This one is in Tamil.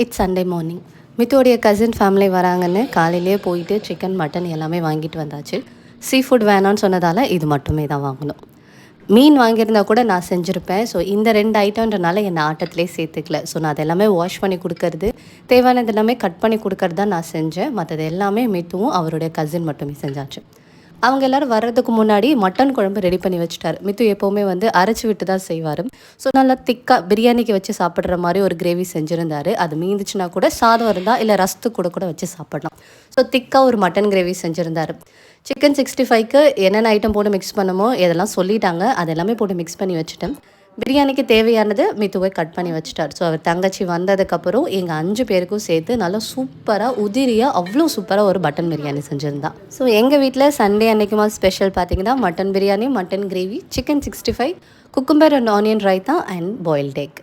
It's Sunday morning. மித்தோடைய கசின் ஃபேமிலி வராங்கன்னு காலையிலேயே போயிட்டு சிக்கன், மட்டன் எல்லாமே வாங்கிட்டு வந்தாச்சு. சீ ஃபுட் வேணான்னு சொன்னதால இது மட்டுமே தான் வாங்கினோம். மீன் வாங்கியிருந்தா கூட நான் செஞ்சுருப்பேன். ஸோ இந்த 2 ஐட்டம்ன்றனால என்னை ஆட்டத்திலே சேர்த்துக்கல. ஸோ நான் அது எல்லாமே வாஷ் பண்ணி கொடுக்கறது, தேவையானது எல்லாமே கட் பண்ணி கொடுக்கறது தான் நான் செஞ்சேன். மற்றது எல்லாமே மித்துவும் அவருடைய கசின் மட்டுமே செஞ்சாச்சு. அவங்க எல்லோரும் வர்றதுக்கு முன்னாடி மட்டன் குழம்பு ரெடி பண்ணி வச்சுட்டாரு. மித்து எப்போவுமே வந்து அரைச்சி விட்டு தான் செய்வார். ஸோ நல்லா திக்காக பிரியாணிக்கு வச்சு சாப்பிட்ற மாதிரி ஒரு கிரேவி செஞ்சுருந்தார். அது மீந்துச்சுன்னா கூட சாதம் இருந்தால் இல்லை ரசத்துக்கு கூட கூட வச்சு சாப்பிடலாம். ஸோ திக்காக ஒரு மட்டன் கிரேவி செஞ்சுருந்தார். சிக்கன் 65க்கு என்னென்ன ஐட்டம் போட்டு மிக்ஸ் பண்ணமோ இதெல்லாம் சொல்லிட்டாங்க. அதெல்லாமே போட்டு மிக்ஸ் பண்ணி வச்சுட்டேன். பிரியாணிக்கு தேவையானது மித்துவை கட் பண்ணி வச்சுட்டார். ஸோ அவர் தங்கச்சி வந்ததுக்கப்புறம் எங்கள் 5 பேருக்கும் சேர்த்து நல்லா சூப்பராக உதிரியாக அவ்வளோ சூப்பராக ஒரு மட்டன் பிரியாணி செஞ்சுருந்தா. ஸோ எங்கள் வீட்டில் சண்டே அன்னைக்குமா ஸ்பெஷல் பார்த்திங்கன்னா mutton biryani, mutton gravy, chicken 65, cucumber and onion raita and boiled egg.